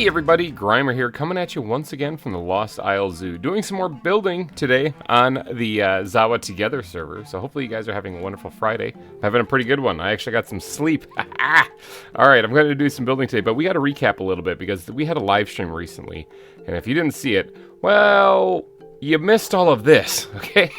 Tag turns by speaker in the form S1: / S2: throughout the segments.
S1: Hey everybody, GReimer here, coming at you once again from the Lost Isle Zoo, doing some more building today on the ZAWA Together server. So hopefully you guys are having a wonderful Friday. I'm having a pretty good one. I actually got some sleep. Alright, I'm going to do some building today, but we got to recap a little bit because we had a live stream recently. And if you didn't see it, well, you missed all of this, okay?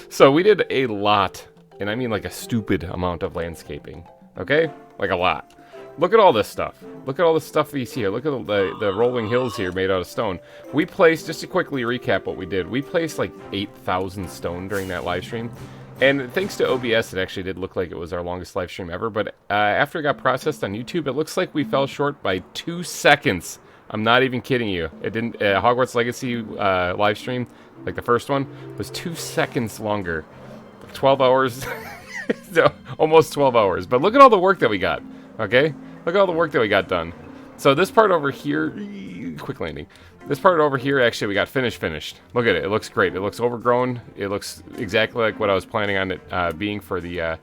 S1: So we did a lot, and I mean like a stupid amount of landscaping, okay? Like a lot. Look at all this stuff. Look at all the stuff that you see here. Look at the rolling hills here made out of stone. We placed, just to quickly recap what we did, we placed like 8,000 stone during that live stream. And thanks to OBS, it actually did look like it was our longest live stream ever. But after it got processed on YouTube, it looks like we fell short by 2 seconds. I'm not even kidding you. It didn't. Hogwarts Legacy live stream, like the first one, was 2 seconds longer. 12 hours. No, almost 12 hours. But look at all the work that we got. Okay? Look at all the work that we got done. So this part over here, quick landing. This part over here, actually, we got finished. Look at it. It looks great. It looks overgrown. It looks exactly like what I was planning on it being for the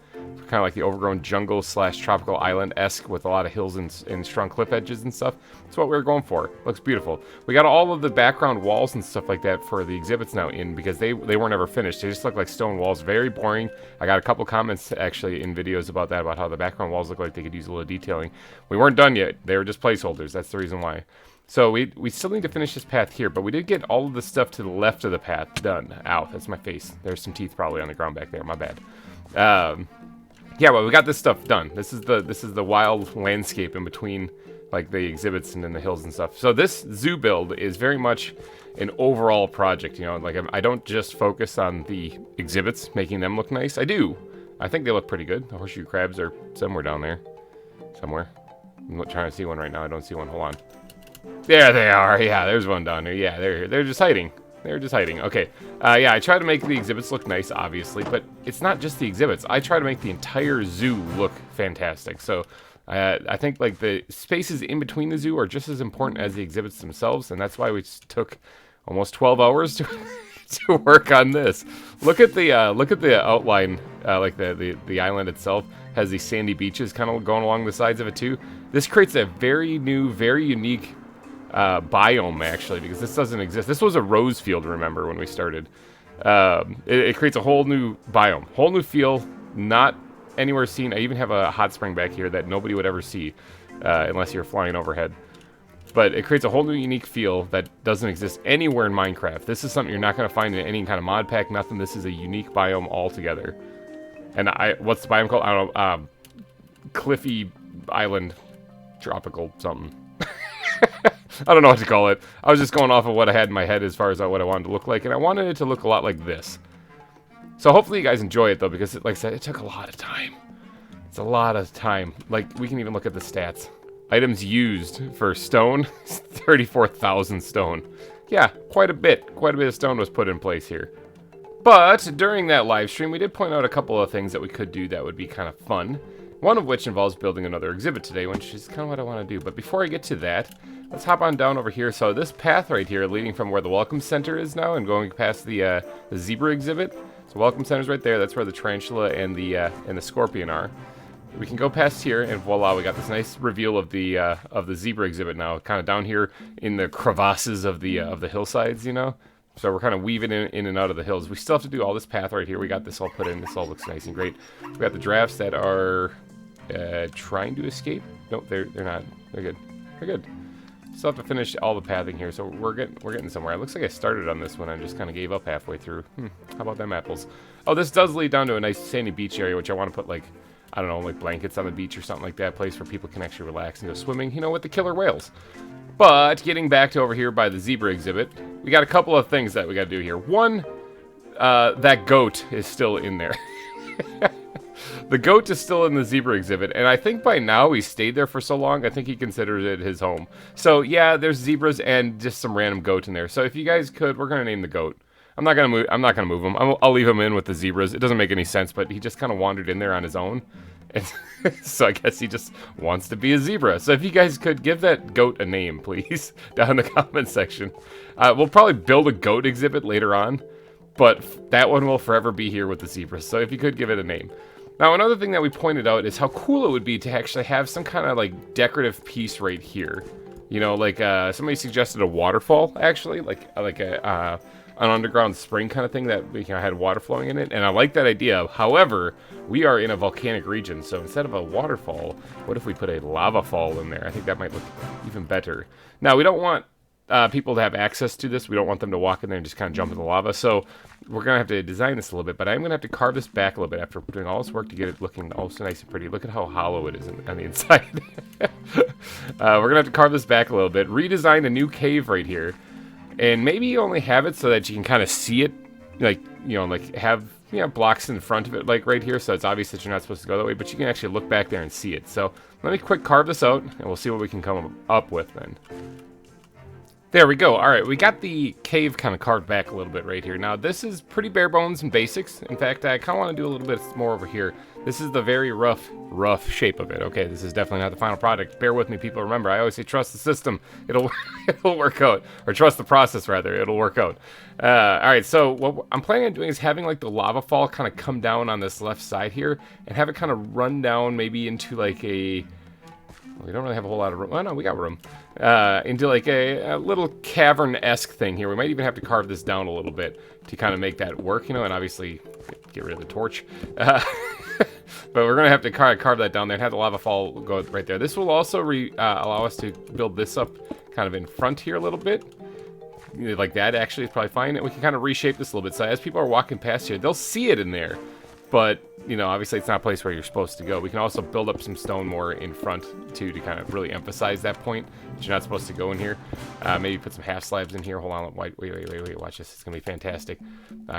S1: kind of like the overgrown jungle slash tropical island-esque with a lot of hills and strong cliff edges and stuff. That's what we were going for. Looks beautiful. We got all of the background walls and stuff like that for the exhibits now in because they weren't ever finished. They just look like stone walls. Very boring. I got a couple comments actually in videos about that, about how the background walls look like they could use a little detailing. We weren't done yet. They were just placeholders. That's the reason why. So we still need to finish this path here, but we did get all of the stuff to the left of the path done. Ow, that's my face. There's some teeth probably on the ground back there. My bad. Yeah, well, we got this stuff done. This is the wild landscape in between, like, the exhibits and then the hills and stuff. So this zoo build is very much an overall project, you know. Like, I don't just focus on the exhibits, making them look nice. I do. I think they look pretty good. The horseshoe crabs are somewhere down there. Somewhere. I'm trying to see one right now. I don't see one. Hold on. There they are. Yeah, there's one down there. Yeah, they're just hiding. They're just hiding. Okay. Yeah, I try to make the exhibits look nice, obviously, but it's not just the exhibits. I try to make the entire zoo look fantastic. So I think like the spaces in between the zoo are just as important as the exhibits themselves, and that's why we took almost 12 hours to work on this. Look at the outline, like the island itself has these sandy beaches kind of going along the sides of it too. This creates a very new, very unique biome actually, because this doesn't exist. This was a rose field, remember, when we started. It creates a whole new biome, whole new feel, not anywhere seen. I even have a hot spring back here that nobody would ever see unless you're flying overhead. But it creates a whole new unique feel that doesn't exist anywhere in Minecraft. This is something you're not going to find in any kind of mod pack, nothing. This is a unique biome altogether. And what's the biome called? I don't know. Cliffy Island, tropical something. I don't know what to call it. I was just going off of what I had in my head as far as what I wanted to look like, and I wanted it to look a lot like this. So hopefully you guys enjoy it, though, because, like I said, it took a lot of time. It's a lot of time. Like, we can even look at the stats. Items used for stone, 34,000 stone. Yeah, quite a bit. Quite a bit of stone was put in place here. But during that live stream, we did point out a couple of things that we could do that would be kind of fun. One of which involves building another exhibit today, which is kind of what I want to do. But before I get to that, let's hop on down over here. So this path right here, leading from where the Welcome Center is now and going past the zebra exhibit. So Welcome Center's right there. That's where the tarantula and the scorpion are. We can go past here, and voila, we got this nice reveal of the zebra exhibit now, kind of down here in the crevasses of the hillsides, you know. So we're kind of weaving in and out of the hills. We still have to do all this path right here. We got this all put in. This all looks nice and great. We got the giraffes that are trying to escape. Nope, they're not. They're good. They're good. Still have to finish all the pathing here, so we're getting somewhere. It looks like I started on this one. I just kind of gave up halfway through. How about them apples? Oh, this does lead down to a nice sandy beach area, which I want to put, like, I don't know, like blankets on the beach or something like that. Place where people can actually relax and go swimming, you know, with the killer whales. But getting back to over here by the zebra exhibit, we got a couple of things that we got to do here. One, that goat is still in there. The goat is still in the zebra exhibit, and I think by now he stayed there for so long, I think he considers it his home. So yeah, there's zebras and just some random goat in there. So if you guys could, we're gonna name the goat. I'm not gonna move him. I'll leave him in with the zebras. It doesn't make any sense, but he just kind of wandered in there on his own, and so I guess he just wants to be a zebra. So if you guys could give that goat a name, please, down in the comment section. We'll probably build a goat exhibit later on, but that one will forever be here with the zebras. So if you could give it a name. Now, another thing that we pointed out is how cool it would be to actually have some kind of like decorative piece right here. You know, like somebody suggested a waterfall, actually, like an underground spring kind of thing that had water flowing in it, and I like that idea. However, we are in a volcanic region, so instead of a waterfall, what if we put a lava fall in there? I think that might look even better. Now, we don't want people to have access to this. We don't want them to walk in there and just kind of jump in the lava, so we're going to have to design this a little bit, but I'm going to have to carve this back a little bit after doing all this work to get it looking also nice and pretty. Look at how hollow it is on the inside. We're going to have to carve this back a little bit, redesign a new cave right here, and maybe only have it so that you can kind of see it, like, like have, blocks in front of it, like right here, so it's obvious that you're not supposed to go that way, but you can actually look back there and see it. So let me quick carve this out, and we'll see what we can come up with then. There we go. All right, we got the cave kind of carved back a little bit right here. Now, this is pretty bare bones and basics. In fact, I kind of want to do a little bit more over here. This is the very rough shape of it. Okay, this is definitely not the final product. Bear with me, people. Remember, I always say trust the system. It'll work out. Or trust the process, rather. It'll work out. All right, so what I'm planning on doing is having like the lava fall kind of come down on this left side here and have it kind of run down maybe into like a... We don't really have a whole lot of room. Oh, no, we got room. Into like a little cavern-esque thing here. We might even have to carve this down a little bit to kind of make that work, and obviously get rid of the torch. But we're going to have to carve that down there and have the lava fall go right there. This will also allow us to build this up kind of in front here a little bit. Like that actually is probably fine. And we can kind of reshape this a little bit. So as people are walking past here, they'll see it in there. But, obviously it's not a place where you're supposed to go. We can also build up some stone more in front, too, to kind of really emphasize that point, that you're not supposed to go in here. Maybe put some half slabs in here. Hold on, wait, watch this. It's going to be fantastic.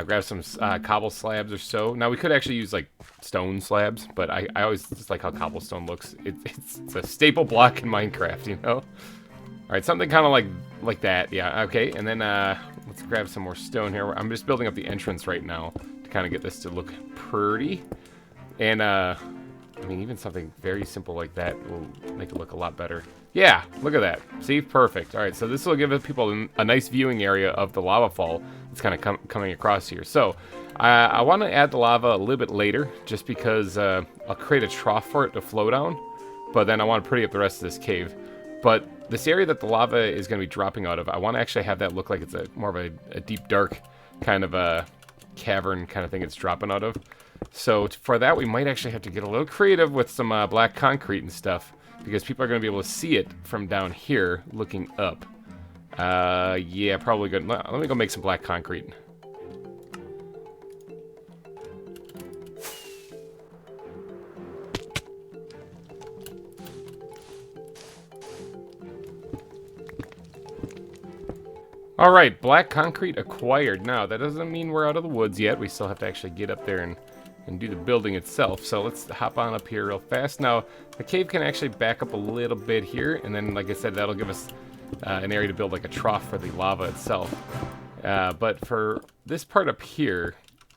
S1: Grab some cobble slabs or so. Now, we could actually use, like, stone slabs, but I always just like how cobblestone looks. It's a staple block in Minecraft, All right, something kind of like that. Yeah, okay. And then let's grab some more stone here. I'm just building up the entrance right now to kind of get this to look pretty. And, I mean, even something very simple like that will make it look a lot better. Yeah, look at that. See? Perfect. All right, so this will give people a nice viewing area of the lava fall that's kind of coming across here. So, I want to add the lava a little bit later, just because I'll create a trough for it to flow down. But then I want to pretty up the rest of this cave. But this area that the lava is going to be dropping out of, I want to actually have that look like it's more of a deep, dark kind of a cavern kind of thing it's dropping out of. So for that, we might actually have to get a little creative with some black concrete and stuff, because people are going to be able to see it from down here looking up. Yeah, probably good. Let me go make some black concrete. All right, black concrete acquired. Now, that doesn't mean we're out of the woods yet. We still have to actually get up there and do the building itself. So let's hop on up here real fast. Now, the cave can actually back up a little bit here. And then, like I said, that'll give us an area to build like a trough for the lava itself. But for this part up here,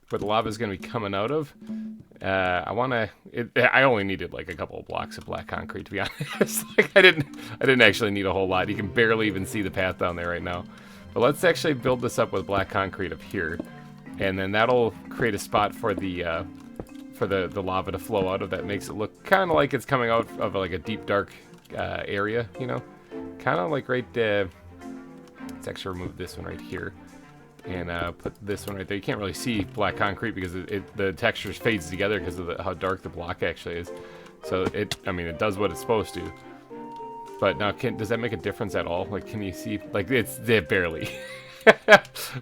S1: where the lava is going to be coming out of, I only needed like a couple of blocks of black concrete, to be honest. Like I didn't actually need a whole lot. You can barely even see the path down there right now. But let's actually build this up with black concrete up here, and then that'll create a spot for the lava to flow out of. That makes it look kind of like it's coming out of like a deep dark area, kind of like right. Let's actually remove this one right here, and put this one right there. You can't really see black concrete because the texture fades together because of how dark the block actually is. So it does what it's supposed to. But now, does that make a difference at all? Like, can you see? Like, it's barely.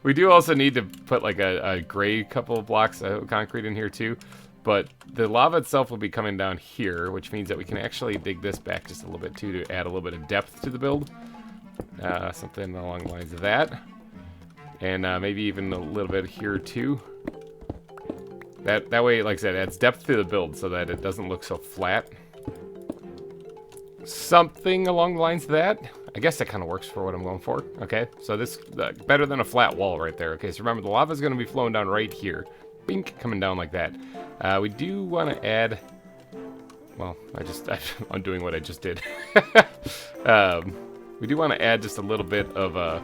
S1: We do also need to put like a gray couple of blocks of concrete in here too. But the lava itself will be coming down here, which means that we can actually dig this back just a little bit too to add a little bit of depth to the build. Something along the lines of that. And maybe even a little bit here too. That way, like I said, it adds depth to the build so that it doesn't look so flat. Something along the lines of that. I guess that kind of works for what I'm going for. Okay, so this better than a flat wall right there. Okay, so remember the lava is going to be flowing down right here. Bink, coming down like that. We do want to add... Well, I'm doing what I just did. We do want to add just a little bit of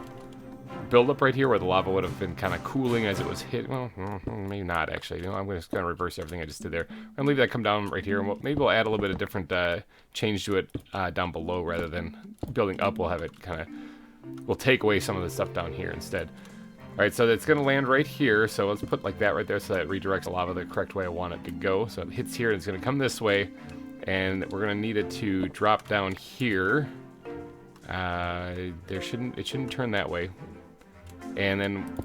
S1: buildup right here where the lava would have been kind of cooling as it was hit. Well, maybe not actually. You know, I'm just going to reverse everything I just did there. I'm going to leave that come down right here, and maybe we'll add a little bit of different change to it down below rather than building up. We'll have it kind of, we'll take away some of the stuff down here instead. All right, so it's going to land right here. So let's put like that right there so that redirects the lava the correct way I want it to go. So it hits here and it's going to come this way, and we're going to need it to drop down here. It shouldn't turn that way. And then,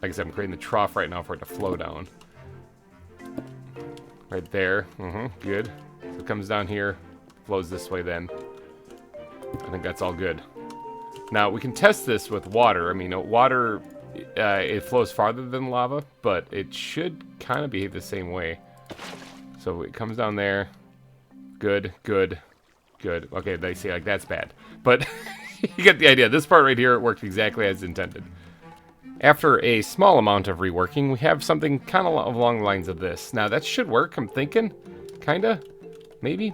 S1: like I said, I'm creating the trough right now for it to flow down. Right there. Good. So it comes down here, flows this way then. I think that's all good. Now, we can test this with water. I mean, water, it flows farther than lava, but it should kind of behave the same way. So it comes down there. Good, good, good. Okay, they say, like, that's bad. But you get the idea. This part right here, it worked exactly as intended. After a small amount of reworking, we have something kind of along the lines of this. Now, that should work, I'm thinking. Kinda. Maybe.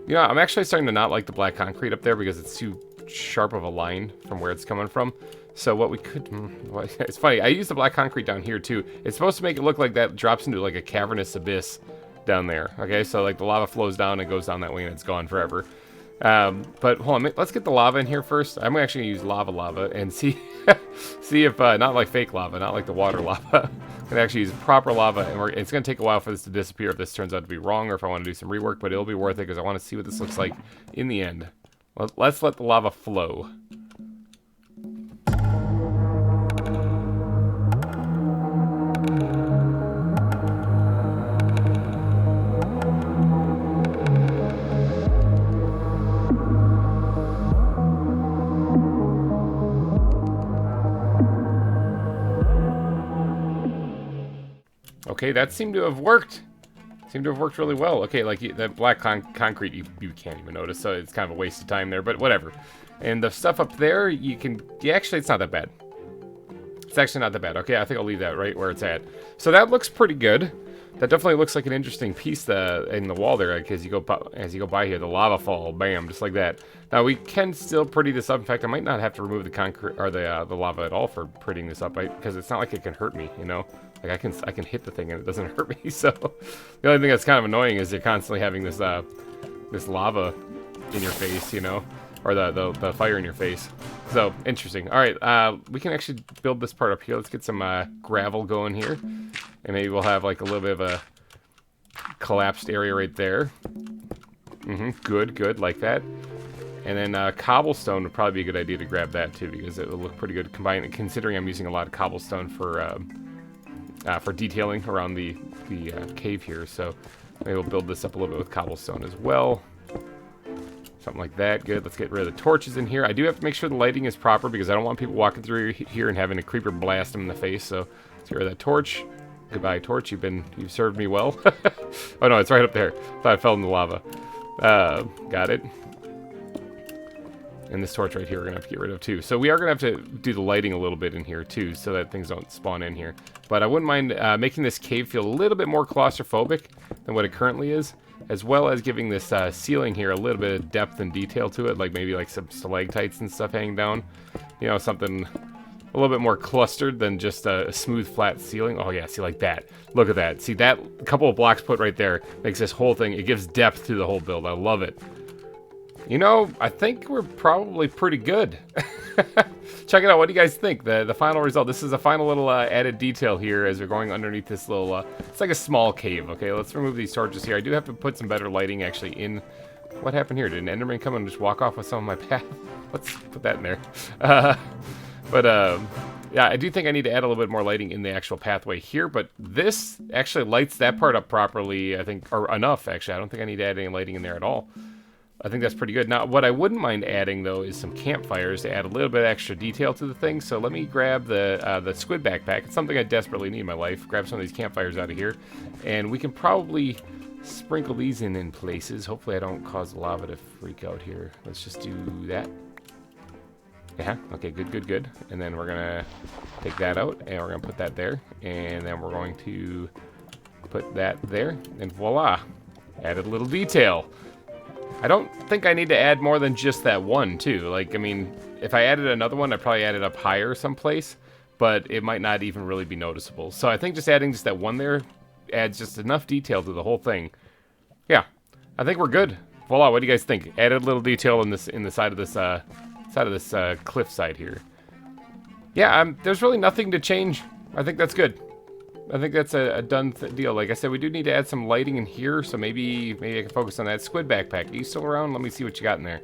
S1: You know, I'm actually starting to not like the black concrete up there because it's too sharp of a line from where it's coming from. So what we could... well, it's funny. I used the black concrete down here, too. It's supposed to make it look like that drops into, like, a cavernous abyss down there. Okay, so, like, the lava flows down and goes down that way and it's gone forever. But hold on, let's get the lava in here first. I'm actually gonna use lava and see see if not like fake lava, not like the water lava. I'm gonna actually use proper lava, and it's gonna take a while for this to disappear if this turns out to be wrong or if I want to do some rework, but it'll be worth it because I want to see what this looks like in the end. Let's let the lava flow. Okay, that seemed to have worked. Seemed to have worked really well. Okay, like that black concrete, you can't even notice, so it's kind of a waste of time there, but whatever. And the stuff up there, you can... yeah, actually, it's not that bad. It's actually not that bad. Okay, I think I'll leave that right where it's at. So that looks pretty good. That definitely looks like an interesting piece in the wall there, like as you go by here, the lava fall, bam, just like that. Now we can still pretty this up. In fact, I might not have to remove the concrete or the lava at all for prettying this up, because it's not like it can hurt me, you know. Like I can hit the thing and it doesn't hurt me. So the only thing that's kind of annoying is you're constantly having this this lava in your face, you know, or the fire in your face. So interesting. All right, we can actually build this part up here. Let's get some gravel going here. And maybe we'll have like a little bit of a collapsed area right there. Good, good, like that. And then cobblestone would probably be a good idea to grab that too, because it will look pretty good combined. Considering I'm using a lot of cobblestone for detailing around the cave here, so maybe we'll build this up a little bit with cobblestone as well. Something like that. Good. Let's get rid of the torches in here. I do have to make sure the lighting is proper because I don't want people walking through here and having a creeper blast them in the face. So let's get rid of that torch. Goodbye, torch. You've served me well. Oh no, it's right up there. Thought I fell in the lava. Got it. And this torch right here we're gonna have to get rid of too. So we are gonna have to do the lighting a little bit in here too, so that things don't spawn in here. But I wouldn't mind making this cave feel a little bit more claustrophobic than what it currently is, as well as giving this ceiling here a little bit of depth and detail to it, like maybe like some stalactites and stuff hanging down. You know, something a little bit more clustered than just a smooth flat ceiling. Oh yeah, see, like that. Look at that. See, that couple of blocks put right there makes this whole thing, it gives depth to the whole build. I love it. You know, I think we're probably pretty good. Check it out. What do you guys think? The final result. This is a final little added detail here as we're going underneath this little... it's like a small cave. Okay, let's remove these torches here. I do have to put some better lighting actually in... What happened here? Did an Enderman come and just walk off with some of my path? Let's put that in there. Yeah, I do think I need to add a little bit more lighting in the actual pathway here, but this actually lights that part up properly, I think, or enough, actually. I don't think I need to add any lighting in there at all. I think that's pretty good. Now, what I wouldn't mind adding, though, is some campfires to add a little bit of extra detail to the thing. So let me grab the squid backpack. It's something I desperately need in my life. Grab some of these campfires out of here, and we can probably sprinkle these in places. Hopefully I don't cause the lava to freak out here. Let's just do that. Yeah, okay, good, good, good. And then we're gonna take that out, and we're gonna put that there, and then we're going to put that there, and voila, added a little detail. I don't think I need to add more than just that one, too. Like, I mean, if I added another one, I'd probably add it up higher someplace, but it might not even really be noticeable. So I think just adding just that one there adds just enough detail to the whole thing. Yeah, I think we're good. Voila, what do you guys think? Added a little detail in the side of this cliff side here. Yeah, there's really nothing to change. I think that's good. I think that's a done deal. Like I said, we do need to add some lighting in here, so maybe I can focus on that. Squid backpack, are you still around? Let me see what you got in there.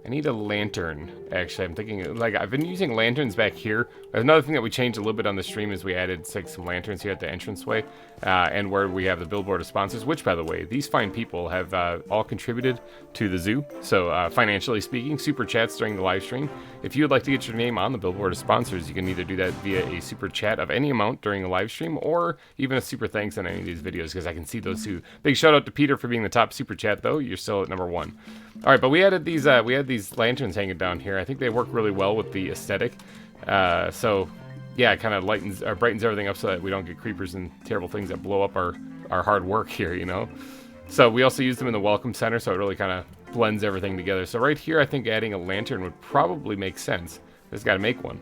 S1: I need a lantern, actually. I'm thinking, like, I've been using lanterns back here. Another thing that we changed a little bit on the stream is we added some lanterns here at the entranceway, and where we have the billboard of sponsors, which, by the way, these fine people have all contributed to the zoo. So, financially speaking, super chats during the live stream. If you would like to get your name on the billboard of sponsors, you can either do that via a super chat of any amount during the live stream, or even a super thanks on any of these videos, because I can see those too. Big shout out to Peter for being the top super chat, though. You're still at #1. All right, but we added these lanterns hanging down here. I think they work really well with the aesthetic. So yeah, it kind of brightens everything up so that we don't get creepers and terrible things that blow up our hard work here, you know. So we also use them in the welcome center, so it really kind of blends everything together. So right here, I think adding a lantern would probably make sense. Just got to make one.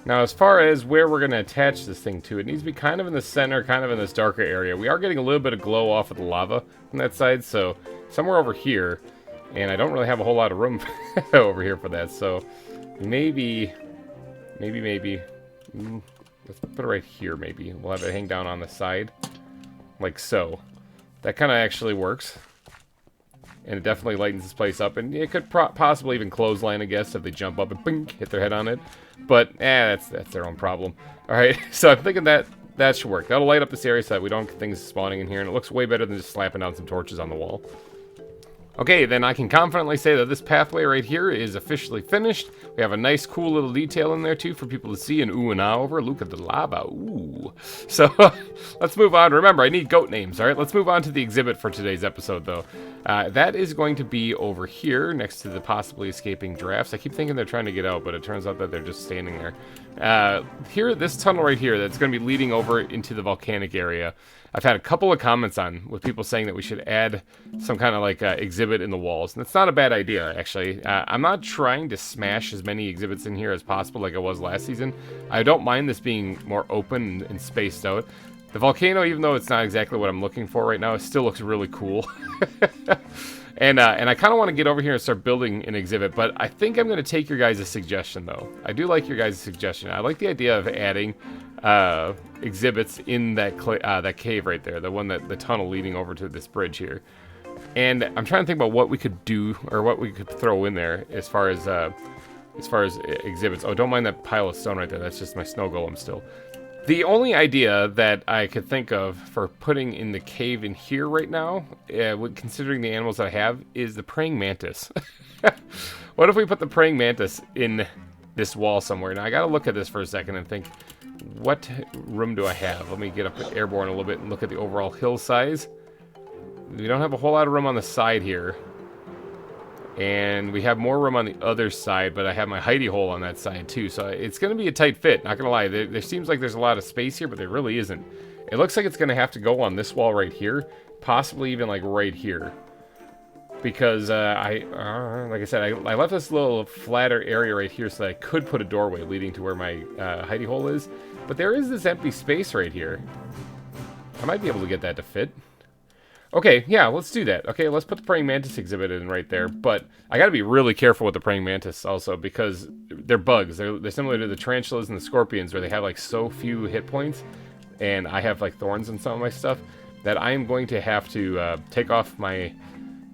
S1: Now, as far as where we're going to attach this thing to, it needs to be kind of in the center, kind of in this darker area. We are getting a little bit of glow off of the lava on that side, so somewhere over here. And I don't really have a whole lot of room over here for that, so maybe, let's put it right here, maybe. We'll have it hang down on the side, like so. That kind of actually works. And it definitely lightens this place up, and it could possibly even clothesline, I guess, if they jump up and bing, hit their head on it. But, that's their own problem. Alright, so I'm thinking that should work. That'll light up this area so that we don't get things spawning in here, and it looks way better than just slapping down some torches on the wall. Okay, then I can confidently say that this pathway right here is officially finished. We have a nice, cool little detail in there, too, for people to see and ooh and ah over. Look at the lava. Ooh. So, let's move on. Remember, I need goat names, all right? Let's move on to the exhibit for today's episode, though. That is going to be over here, next to the possibly escaping giraffes. I keep thinking they're trying to get out, but it turns out that they're just standing there. Here, this tunnel right here, that's going to be leading over into the volcanic area. I've had a couple of comments with people saying that we should add some kind of like exhibit in the walls. And that's not a bad idea, actually. I'm not trying to smash as many exhibits in here as possible like I was last season. I don't mind this being more open and spaced out. The volcano, even though it's not exactly what I'm looking for right now, it still looks really cool. And I kind of want to get over here and start building an exhibit, but I think I'm going to take your guys' suggestion, though. I do like your guys' suggestion. I like the idea of adding exhibits in that cave right there, the one the tunnel leading over to this bridge here. And I'm trying to think about what we could do, or what we could throw in there as far as exhibits. Oh, don't mind that pile of stone right there. That's just my snow golem still. The only idea that I could think of for putting in the cave in here right now, considering the animals that I have, is the praying mantis. What if we put the praying mantis in this wall somewhere? Now, I gotta look at this for a second and think, what room do I have? Let me get up airborne a little bit and look at the overall hill size. We don't have a whole lot of room on the side here. And we have more room on the other side, but I have my hidey hole on that side too, so it's going to be a tight fit, not going to lie. There seems like there's a lot of space here, but there really isn't. It looks like it's going to have to go on this wall right here, possibly even like right here. Because like I said, I left this little flatter area right here so that I could put a doorway leading to where my hidey hole is. But there is this empty space right here. I might be able to get that to fit. Okay, yeah, let's do that. Okay, let's put the praying mantis exhibit in right there. But I gotta be really careful with the praying mantis also, because they're bugs. They're similar to the tarantulas and the scorpions, where they have like so few hit points, and I have like thorns in some of my stuff, that I am going to have to take off my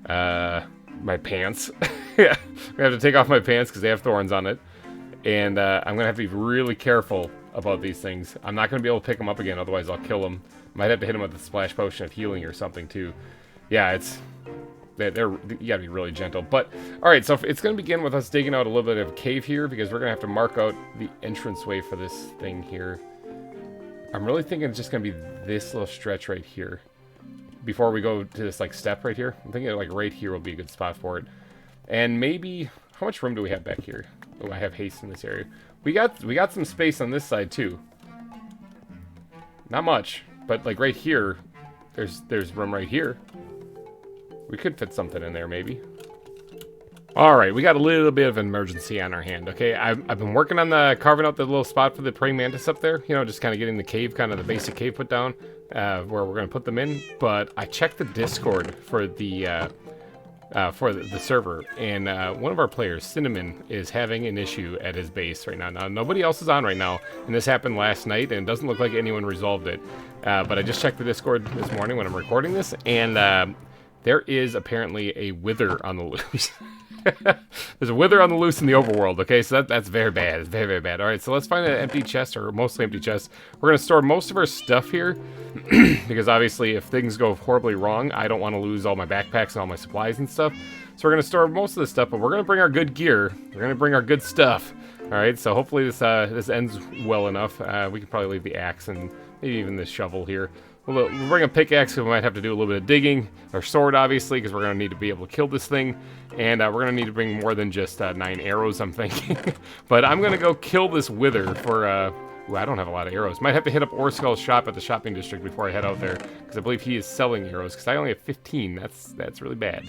S1: my pants. Yeah, I have to take off my pants because they have thorns on it, and I'm gonna have to be really careful about these things. I'm not gonna be able to pick them up again, otherwise I'll kill them. Might have to hit them with a splash potion of healing or something too. Yeah, you gotta be really gentle. But all right, so it's gonna begin with us digging out a little bit of a cave here, because we're gonna have to mark out the entranceway for this thing here. I'm really thinking it's just gonna be this little stretch right here before we go to this like step right here. I'm thinking like right here will be a good spot for it. And maybe, how much room do we have back here? Oh, I have haste in this area. We got some space on this side too. Not much. But like right here, there's room right here. We could fit something in there, maybe. All right, we got a little bit of an emergency on our hand, okay? I've been working on carving out the little spot for the praying mantis up there. You know, just kind of getting the cave, kind of the basic cave put down where we're going to put them in. But I checked the Discord for the server, and one of our players, Cinnamon, is having an issue at his base right now. Now, nobody else is on right now, and this happened last night, and it doesn't look like anyone resolved it. But I just checked the Discord this morning when I'm recording this, and there is apparently a wither on the loose. There's a wither on the loose in the overworld, okay? So that's very bad. It's very, very bad. All right, so let's find an empty chest, or mostly empty chest. We're going to store most of our stuff here, because obviously if things go horribly wrong, I don't want to lose all my backpacks and all my supplies and stuff. So we're going to store most of this stuff, but we're going to bring our good gear. We're going to bring our good stuff. All right, so hopefully this ends well enough. We can probably leave the axe and maybe even this shovel here. We'll bring a pickaxe, because we might have to do a little bit of digging. Our sword, obviously, because we're going to need to be able to kill this thing. And we're going to need to bring more than just 9 arrows, I'm thinking. But I'm going to go kill this wither for... Ooh, I don't have a lot of arrows. Might have to hit up Orskull's shop at the shopping district before I head out there, because I believe he is selling arrows, because I only have 15. That's really bad.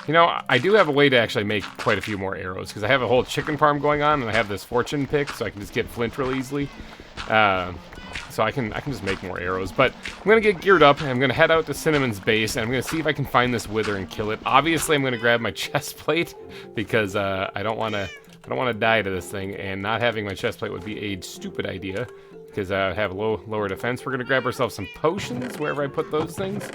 S1: You know, I do have a way to actually make quite a few more arrows, because I have a whole chicken farm going on, and I have this fortune pick, so I can just get flint really easily. So I can just make more arrows. But I'm going to get geared up, and I'm going to head out to Cinnamon's base, and I'm going to see if I can find this wither and kill it. Obviously, I'm going to grab my chest plate, because I don't want to die to this thing, and not having my chest plate would be a stupid idea, because I have lower defense. We're going to grab ourselves some potions wherever I put those things.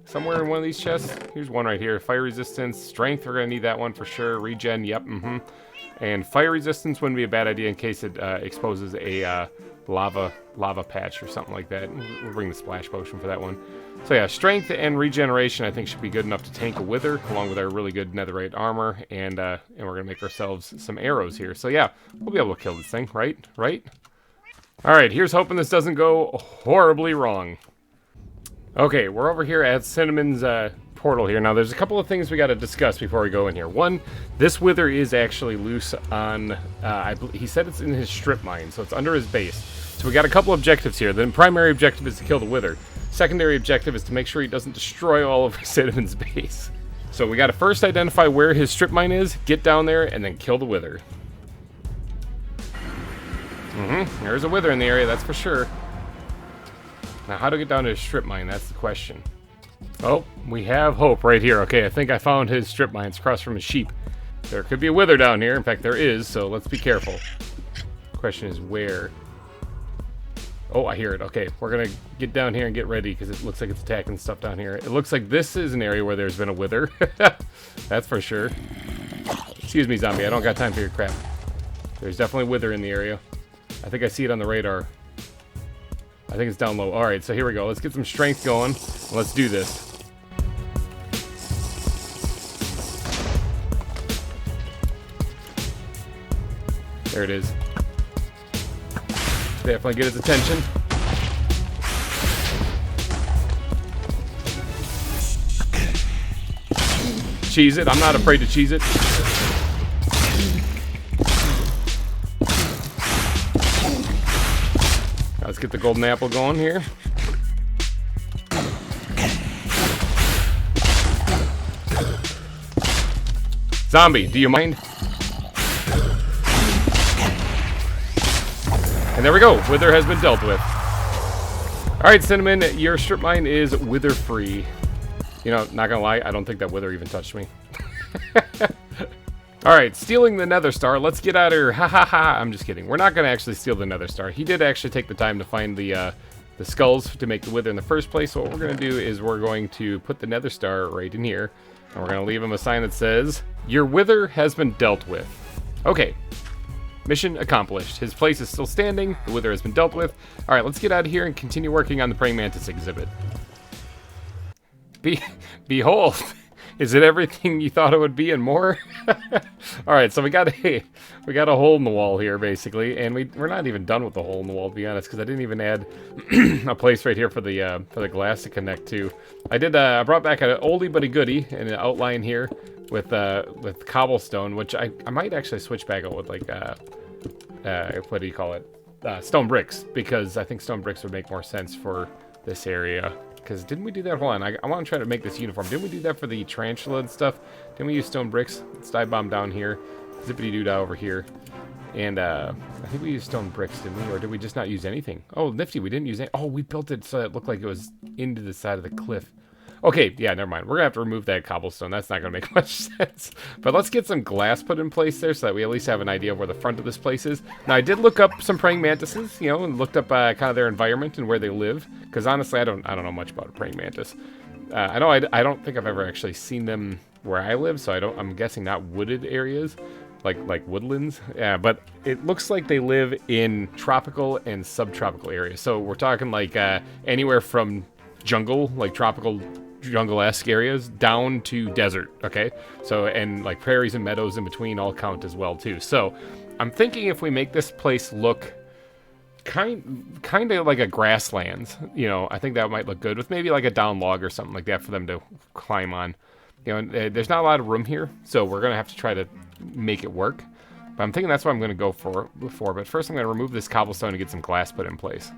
S1: Somewhere in one of these chests. Here's one right here. Fire resistance, strength, we're going to need that one for sure. Regen, yep, And fire resistance wouldn't be a bad idea in case it exposes a lava patch or something like that. We'll bring the splash potion for that one. So yeah, strength and regeneration I think should be good enough to tank a wither, along with our really good netherite armor, and we're gonna make ourselves some arrows here. So yeah, we'll be able to kill this thing, right? All right, here's hoping this doesn't go horribly wrong. Okay, we're over here at Cinnamon's portal here. Now, there's a couple of things we got to discuss before we go in here. One, this wither is actually loose on, he said it's in his strip mine, so it's under his base. So we got a couple objectives here. The primary objective is to kill the wither. Secondary objective is to make sure he doesn't destroy all of Cinnamon's base. So we got to first identify where his strip mine is, get down there, and then kill the wither. There's a wither in the area, that's for sure. Now, how to get down to his strip mine, that's the question. Oh, we have hope right here. Okay, I think I found his strip mines across from his sheep. There could be a wither down here. In fact, there is, so let's be careful. Question is where? Oh, I hear it. Okay, we're going to get down here and get ready, because it looks like it's attacking stuff down here. It looks like this is an area where there's been a wither. That's for sure. Excuse me, zombie. I don't got time for your crap. There's definitely a wither in the area. I think I see it on the radar. I think it's down low. All right, so here we go. Let's get some strength going. Let's do this. There it is. Definitely get his attention. Cheese it. I'm not afraid to cheese it. Let's get the golden apple going here. Zombie, do you mind? And there we go. Wither has been dealt with. Alright, Cinnamon, your strip mine is wither free. You know, not gonna lie, I don't think that wither even touched me. Alright, stealing the nether star. Let's get out of here. Ha ha ha. I'm just kidding. We're not going to actually steal the nether star. He did actually take the time to find the skulls to make the wither in the first place. So what we're going to do is we're going to put the nether star right in here. And we're going to leave him a sign that says, "Your wither has been dealt with." Okay. Mission accomplished. His place is still standing. The wither has been dealt with. Alright, let's get out of here and continue working on the praying mantis exhibit. Behold. Is it everything you thought it would be and more? All right, so we got a hole in the wall here, basically, and we're not even done with the hole in the wall, to be honest, because I didn't even add a place right here for the glass to connect to. I brought back an oldie but a goodie in an outline here with cobblestone, which I might actually switch back out with, like what do you call it? Stone bricks, because I think stone bricks would make more sense for this area. because didn't we do that? Hold on, I want to try to make this uniform. Didn't we do that for the tarantula and stuff? Didn't we use stone bricks? Let's dive bomb down here. Zippity doo dah over here. And I think we used stone bricks, didn't we? Or did we just not use anything? Oh, nifty, we didn't use any. Oh, we built it so it looked like it was into the side of the cliff. Okay, yeah, never mind. We're going to have to remove that cobblestone. That's not going to make much sense. But let's get some glass put in place there so that we at least have an idea of where the front of this place is. Now, I did look up some praying mantises, you know, and looked up kind of their environment and where they live. Because honestly, I don't know much about a praying mantis. I don't think I've ever actually seen them where I live, so I'm guessing not wooded areas. Like woodlands. Yeah, but it looks like they live in tropical and subtropical areas. So we're talking like anywhere from jungle, like tropical jungle-esque areas, down to desert, okay? So, and like prairies and meadows in between all count as well too. So I'm thinking if we make this place look kind of like a grasslands, you know, I think that might look good with maybe like a down log or something like that for them to climb on. You know, there's not a lot of room here, so we're gonna have to try to make it work. But I'm thinking that's what I'm gonna go for. But first I'm gonna remove this cobblestone and get some glass put in place.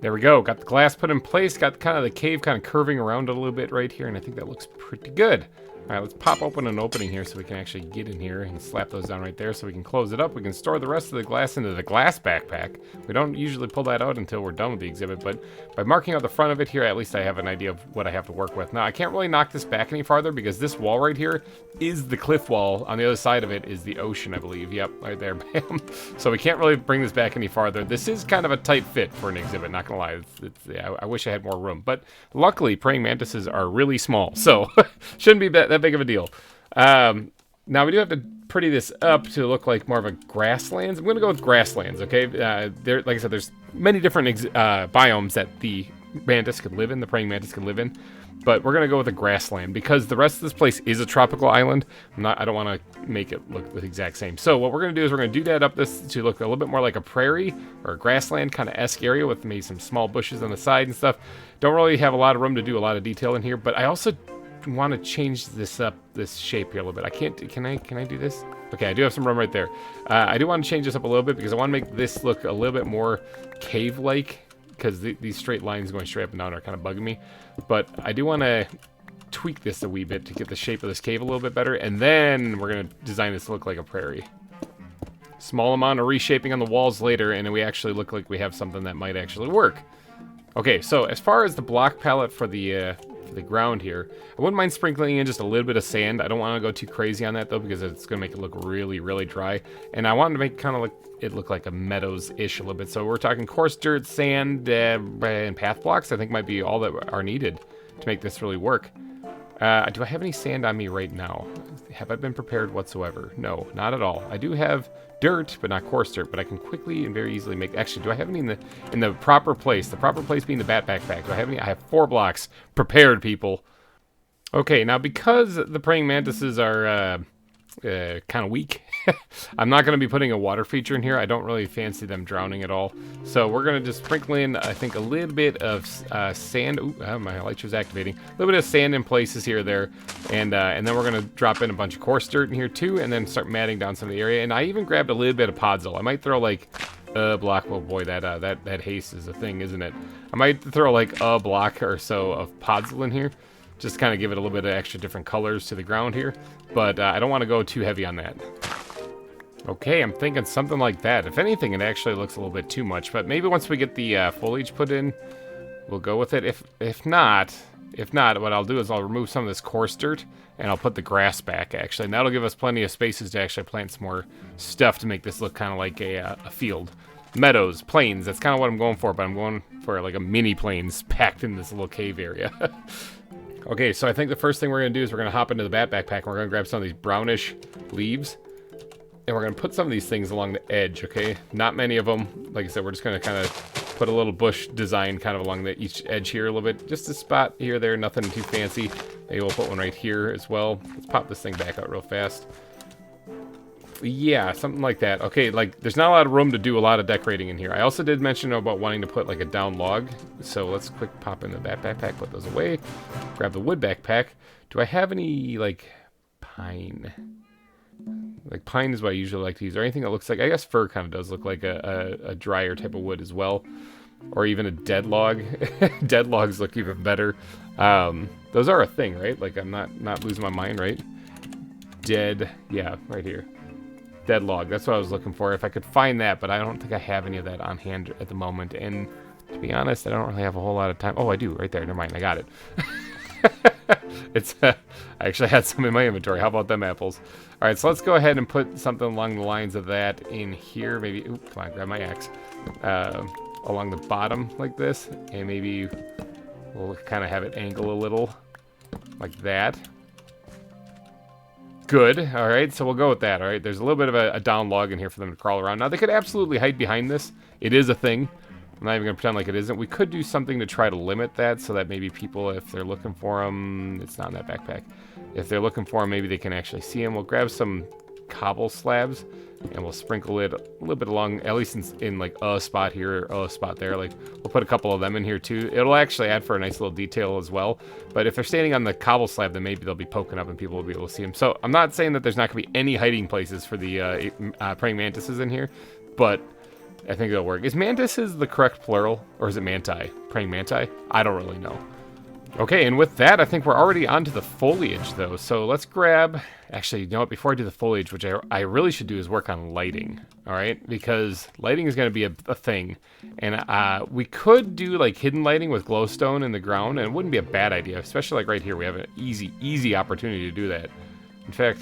S1: There we go, got the glass put in place, got kind of the cave kind of curving around a little bit right here, and I think that looks pretty good. All right, let's pop open an opening here so we can actually get in here and slap those down right there so we can close it up. We can store the rest of the glass into the glass backpack. We don't usually pull that out until we're done with the exhibit, but by marking out the front of it here, at least I have an idea of what I have to work with. Now, I can't really knock this back any farther because this wall right here is the cliff wall. On the other side of it is the ocean, I believe. Yep, right there, bam. So we can't really bring this back any farther. This is kind of a tight fit for an exhibit, not gonna lie. Yeah, I wish I had more room, but luckily praying mantises are really small, so shouldn't be that big of a deal. Now we do have to pretty this up to look like more of a grasslands. I'm gonna go with grasslands, okay? Like I said, there's many different biomes that the mantis could live in, the praying mantis could live in, but we're gonna go with a grassland because the rest of this place is a tropical island. I don't want to make it look the exact same. So what we're gonna do is we're gonna do that up this to look a little bit more like a prairie or a grassland kind of esque area with maybe some small bushes on the side and stuff. Don't really have a lot of room to do a lot of detail in here, but I also want to change this up, this shape here a little bit. I can't, can I do this? Okay, I do have some room right there. I do want to change this up a little bit because I want to make this look a little bit more cave-like because these straight lines going straight up and down are kind of bugging me. But I do want to tweak this a wee bit to get the shape of this cave a little bit better, and then we're going to design this to look like a prairie. Small amount of reshaping on the walls later, and then we actually look like we have something that might actually work. Okay, so as far as the block palette for the ground here, I wouldn't mind sprinkling in just a little bit of sand. I don't want to go too crazy on that though because it's going to make it look really, really dry. And I wanted to make kind of like it look like a meadows-ish a little bit. So we're talking coarse dirt, sand, and path blocks. I think might be all that are needed to make this really work. Do I have any sand on me right now? Have I been prepared whatsoever? No, not at all. I do have dirt, but not coarse dirt, but I can quickly and very easily make... Actually, do I have any in the proper place? The proper place being the bat backpack. Do I have any? I have 4 blocks prepared, people. Okay, now because the praying mantises are kind of weak, I'm not going to be putting a water feature in here. I don't really fancy them drowning at all. So we're going to just sprinkle in, I think, a little bit of sand. Ooh, my light was activating. A little bit of sand in places here or there. And then we're going to drop in a bunch of coarse dirt in here too, and then start matting down some of the area. And I even grabbed a little bit of podzol. I might throw like a block. Oh boy, that haste is a thing, isn't it? I might throw like a block or so of podzol in here. Just kind of give it a little bit of extra different colors to the ground here. But I don't want to go too heavy on that. Okay, I'm thinking something like that. If anything, it actually looks a little bit too much. But maybe once we get the foliage put in, we'll go with it. If not, what I'll do is I'll remove some of this coarse dirt, and I'll put the grass back, actually. And that'll give us plenty of spaces to actually plant some more stuff to make this look kind of like a field. Meadows, plains, that's kind of what I'm going for, but I'm going for like a mini plains packed in this little cave area. Okay, so I think the first thing we're going to do is we're going to hop into the bat backpack, and we're going to grab some of these brownish leaves, and we're going to put some of these things along the edge, okay? Not many of them. Like I said, we're just going to kind of put a little bush design kind of along each edge here a little bit. Just a spot here, there, nothing too fancy. Maybe we'll put one right here as well. Let's pop this thing back out real fast. Yeah, something like that. Okay, like, there's not a lot of room to do a lot of decorating in here. I also did mention about wanting to put, like, a down log. So let's quick pop into that backpack, put those away. Grab the wood backpack. Do I have any, like, pine? Like, pine is what I usually like to use. Or anything that looks like... I guess fir kind of does look like a drier type of wood as well. or even a dead log. Dead logs look even better. Those are a thing, right? Like, I'm not losing my mind, right? Dead, yeah, right here. Dead log, that's what I was looking for. If I could find that, but I don't think I have any of that on hand at the moment. And to be honest, I don't really have a whole lot of time. Oh, I do, right there. Never mind, I got it. I actually had some in my inventory. How about them apples? All right, so let's go ahead and put something along the lines of that in here. Maybe, oops, come on, grab my axe. Along the bottom like this, and maybe we'll kind of have it angle a little like that. Good. All right, so we'll go with that. All right, there's a little bit of a down log in here for them to crawl around. Now, they could absolutely hide behind this. It is a thing. I'm not even going to pretend like it isn't. We could do something to try to limit that so that maybe people, if they're looking for them, it's not in that backpack. If they're looking for them, maybe they can actually see them. We'll grab some cobble slabs and we'll sprinkle it a little bit along, at least in like a spot here or a spot there. Like, we'll put a couple of them in here too. It'll actually add for a nice little detail as well. But if they're standing on the cobble slab, then maybe they'll be poking up and people will be able to see them. So I'm not saying that there's not going to be any hiding places for the praying mantises in here, but I think it'll work. Is mantises the correct plural, or is it manti? Praying manti? I don't really know. Okay, and with that, I think we're already onto the foliage, though. So let's grab... Actually, you know what? Before I do the foliage, which I really should do, is work on lighting, all right? Because lighting is going to be a thing. And we could do, like, hidden lighting with glowstone in the ground, and it wouldn't be a bad idea, especially, like, right here. We have an easy opportunity to do that. In fact,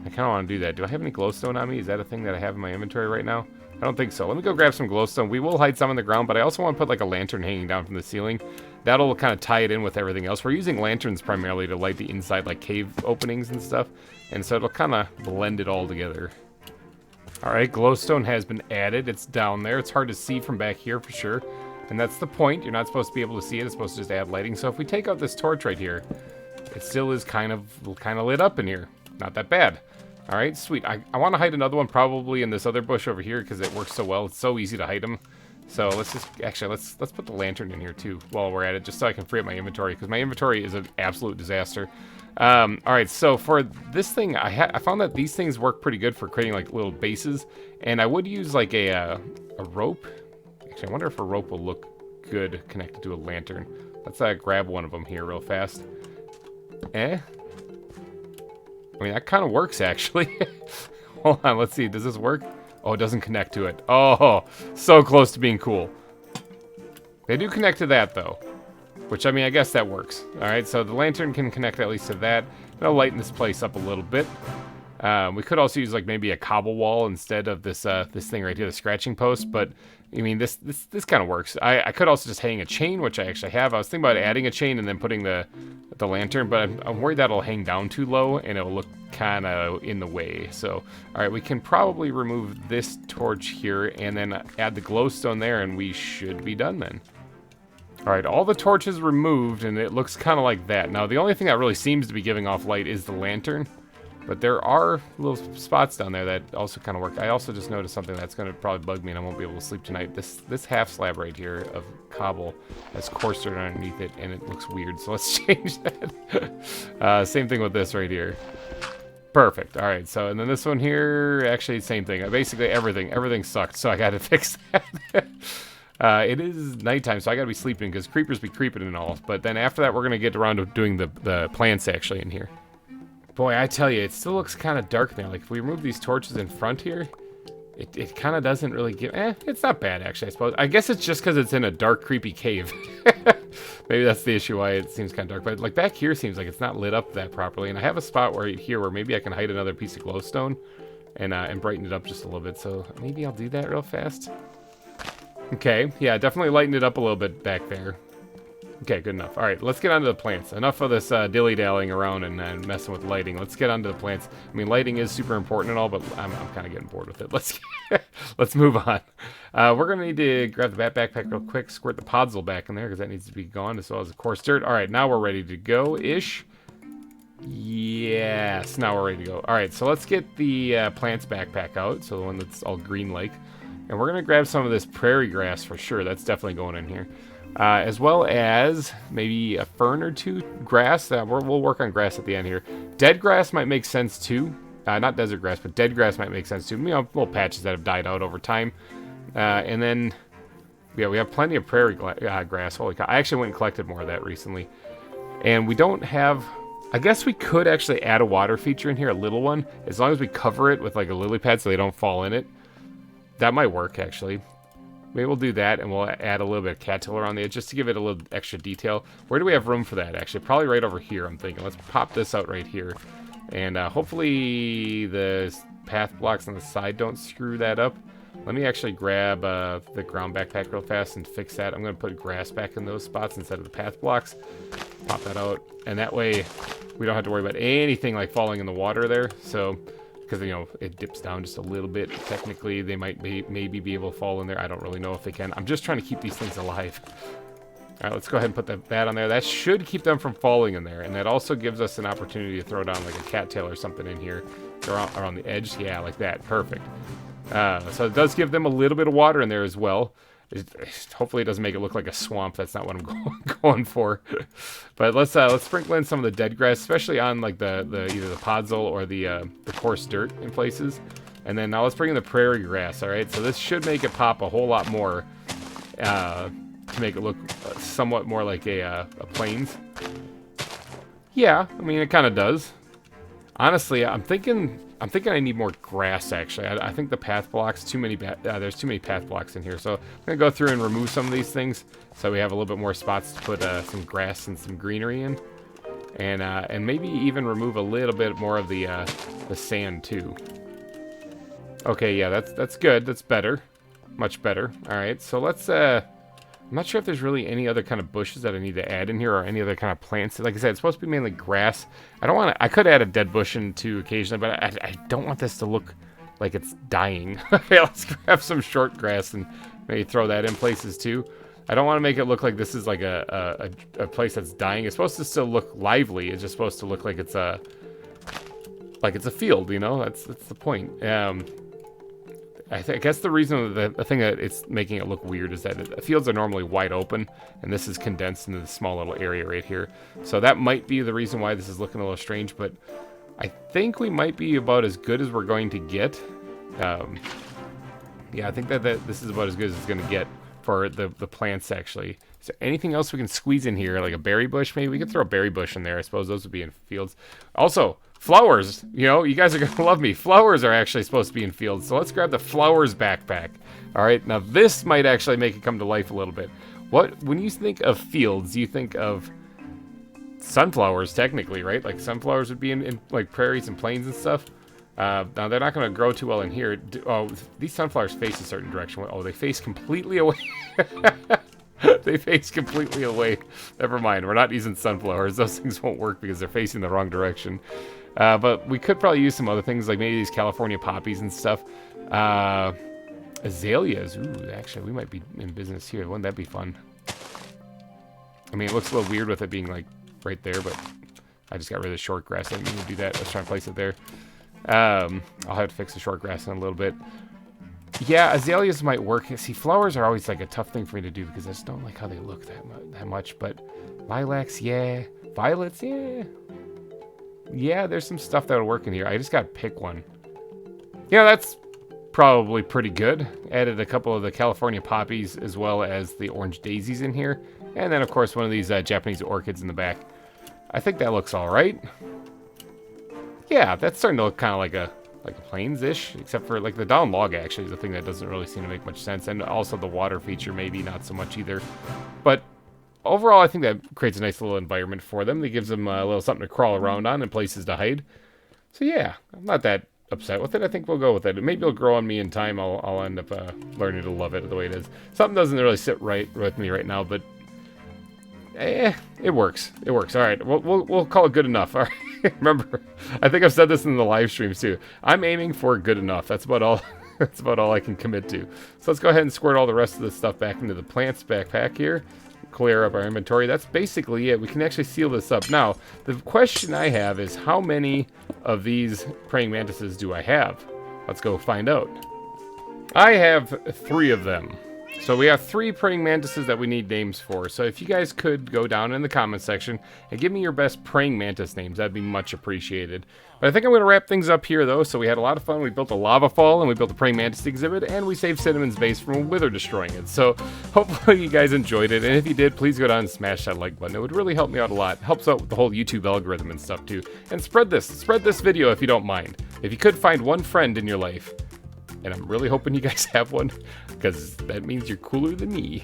S1: I kind of want to do that. Do I have any glowstone on me? Is that a thing that I have in my inventory right now? I don't think so. Let me go grab some glowstone. We will hide some on the ground, but I also want to put like a lantern hanging down from the ceiling. That'll kind of tie it in with everything else. We're using lanterns primarily to light the inside like cave openings and stuff. And so it'll kind of blend it all together. All right, glowstone has been added. It's down there. It's hard to see from back here for sure. And that's the point. You're not supposed to be able to see it. It's supposed to just add lighting. So if we take out this torch right here, it still is kind of lit up in here. Not that bad. All right, sweet. I want to hide another one probably in this other bush over here because it works so well. It's so easy to hide them. So let's just, actually, let's put the lantern in here too while we're at it, just so I can free up my inventory because my inventory is an absolute disaster. All right, so for this thing, I found that these things work pretty good for creating like little bases, and I would use like a rope. Actually, I wonder if a rope will look good connected to a lantern. Let's grab one of them here real fast. I mean, that kind of works, actually. Hold on, let's see. Does this work? Oh, it doesn't connect to it. Oh, so close to being cool. They do connect to that, though. Which, I mean, I guess that works. All right, so the lantern can connect at least to that. It'll lighten this place up a little bit. We could also use, like, maybe a cobble wall instead of this this thing right here, the scratching post. But, I mean, this kind of works. I could also just hang a chain, which I actually have. I was thinking about adding a chain and then putting the lantern, but I'm worried that'll hang down too low and it'll look kind of in the way. So, all right, we can probably remove this torch here and then add the glowstone there, and we should be done then. All right, all the torches removed, and it looks kind of like that. Now, the only thing that really seems to be giving off light is the lantern, but there are little spots down there that also kind of work. I also just noticed something that's going to probably bug me and I won't be able to sleep tonight. This half slab right here of cobble has coarse dirt underneath it, and it looks weird, so let's change that. Same thing with this right here. Perfect. All right, so, and then this one here, actually, same thing. Basically, everything sucked, so I got to fix that. It is nighttime, so I got to be sleeping because creepers be creeping and all. But then after that, we're going to get around to doing the plants actually in here. Boy, I tell you, it still looks kind of dark now. Like, if we remove these torches in front here, it kind of doesn't really give... it's not bad, actually, I suppose. I guess it's just because it's in a dark, creepy cave. Maybe that's the issue why it seems kind of dark. But, like, back here seems like it's not lit up that properly. And I have a spot where maybe I can hide another piece of glowstone and brighten it up just a little bit. So maybe I'll do that real fast. Okay, yeah, definitely lighten it up a little bit back there. Okay, good enough. All right, let's get onto the plants. Enough of this dilly-dallying around and messing with lighting. Let's get onto the plants. I mean, lighting is super important and all, but I'm kind of getting bored with it. Let's move on. We're going to need to grab the backpack real quick, squirt the podzol back in there because that needs to be gone as well as the coarse dirt. All right, now we're ready to go-ish. Yes, now we're ready to go. All right, so let's get the plants backpack out, so the one that's all green-like. And we're going to grab some of this prairie grass for sure. That's definitely going in here. As well as maybe a fern or two, grass. We'll work on grass at the end here. Dead grass might make sense too. Not desert grass, but dead grass might make sense too. You know, little patches that have died out over time. And then Yeah, we have plenty of prairie grass. Holy cow. I actually went and collected more of that recently. And we don't have... I guess we could actually add a water feature in here, a little one, as long as we cover it with like a lily pad so they don't fall in it. That might work, actually. Maybe we'll do that, and we'll add a little bit of caterpillar on the edge just to give it a little extra detail. Where do we have room for that, actually? Probably right over here, I'm thinking. Let's pop this out right here. And hopefully the path blocks on the side don't screw that up. Let me actually grab the ground backpack real fast and fix that. I'm going to put grass back in those spots instead of the path blocks. Pop that out. And that way we don't have to worry about anything like falling in the water there. So, because, you know, it dips down just a little bit. Technically, they might maybe be able to fall in there. I don't really know if they can. I'm just trying to keep these things alive. All right, let's go ahead and put that on there. That should keep them from falling in there. And that also gives us an opportunity to throw down like a cattail or something in here. Around the edge. Yeah, like that. Perfect. So it does give them a little bit of water in there as well. Hopefully it doesn't make it look like a swamp. That's not what I'm going for. But let's sprinkle in some of the dead grass, especially on like the either the podzol or the coarse dirt in places. And then now let's bring in the prairie grass. All right, so this should make it pop a whole lot more to make it look somewhat more like a plains. Yeah, I mean it kind of does. Honestly, I'm thinking I need more grass, actually. I think the path blocks, there's too many path blocks in here. So I'm going to go through and remove some of these things so we have a little bit more spots to put some grass and some greenery in. And maybe even remove a little bit more of the sand, too. Okay, yeah, that's good. That's better. Much better. All right, so let's... I'm not sure if there's really any other kind of bushes that I need to add in here or any other kind of plants. Like I said, it's supposed to be mainly grass. I could add a dead bush in too occasionally, but I don't want this to look like it's dying. Okay, let's grab some short grass and maybe throw that in places too. I don't want to make it look like this is like a place that's dying. It's supposed to still look lively. It's just supposed to look like it's a field, you know? That's the point. I guess the reason, the thing that it's making it look weird is that the fields are normally wide open, and this is condensed into this small little area right here. So that might be the reason why this is looking a little strange, but I think we might be about as good as we're going to get. Yeah, I think that this is about as good as it's going to get for the plants, actually. Is there anything else we can squeeze in here? Like a berry bush, maybe? We could throw a berry bush in there. I suppose those would be in fields. Also... flowers, you know, you guys are going to love me. Flowers are actually supposed to be in fields, so let's grab the flowers backpack. All right, now this might actually make it come to life a little bit. When you think of fields, you think of sunflowers, technically, right? Like sunflowers would be in like prairies and plains and stuff. Now, they're not going to grow too well in here. Oh, these sunflowers face a certain direction. Oh, they face completely away. They face completely away. Never mind, we're not using sunflowers. Those things won't work because they're facing the wrong direction. But we could probably use some other things, like maybe these California poppies and stuff. Azaleas. Ooh, actually, we might be in business here. Wouldn't that be fun? I mean, it looks a little weird with it being, like, right there, but I just got rid of the short grass. I didn't mean to do that. Let's try and place it there. I'll have to fix the short grass in a little bit. Yeah, azaleas might work. See, flowers are always, like, a tough thing for me to do because I just don't like how they look that much. But lilacs, yeah. Violets, yeah. Yeah, there's some stuff that would work in here. I just gotta pick one. Yeah, that's probably pretty good. Added a couple of the California poppies as well as the orange daisies in here. And then, of course, one of these Japanese orchids in the back. I think that looks all right. Yeah, that's starting to look kind of like a plains-ish, except for like the down log actually is the thing that doesn't really seem to make much sense. And also the water feature, maybe not so much either. But overall, I think that creates a nice little environment for them. That gives them a little something to crawl around on and places to hide. So yeah, I'm not that upset with it. I think we'll go with it. Maybe it'll grow on me in time. I'll end up learning to love it the way it is. Something doesn't really sit right with me right now, but it works. It works. All right, we'll call it good enough. All right. Remember, I think I've said this in the live streams too. I'm aiming for good enough. That's about all. That's about all I can commit to. So let's go ahead and squirt all the rest of this stuff back into the plants backpack here. Clear up our inventory. That's basically it. We can actually seal this up. Now, the question I have is how many of these praying mantises do I have? Let's go find out. I have 3 of them. So we have 3 praying mantises that we need names for. So if you guys could go down in the comment section and give me your best praying mantis names, that'd be much appreciated. But I think I'm going to wrap things up here, though. So we had a lot of fun. We built a lava fall, and we built a praying mantis exhibit, and we saved Cinnamon's base from a wither destroying it. So hopefully you guys enjoyed it. And if you did, please go down and smash that like button. It would really help me out a lot. It helps out with the whole YouTube algorithm and stuff, too. And spread this video if you don't mind. If you could find one friend in your life, and I'm really hoping you guys have one, because that means you're cooler than me.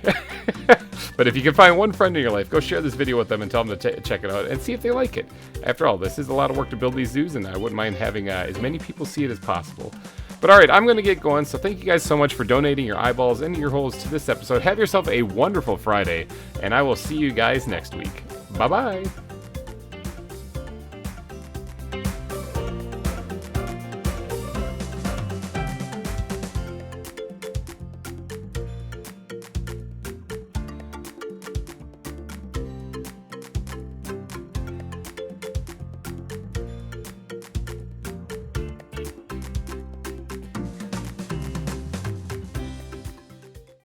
S1: But if you can find one friend in your life, go share this video with them and tell them to check it out and see if they like it. After all, this is a lot of work to build these zoos, and I wouldn't mind having as many people see it as possible. But alright, I'm going to get going, so thank you guys so much for donating your eyeballs and your holes to this episode. Have yourself a wonderful Friday, and I will see you guys next week. Bye-bye!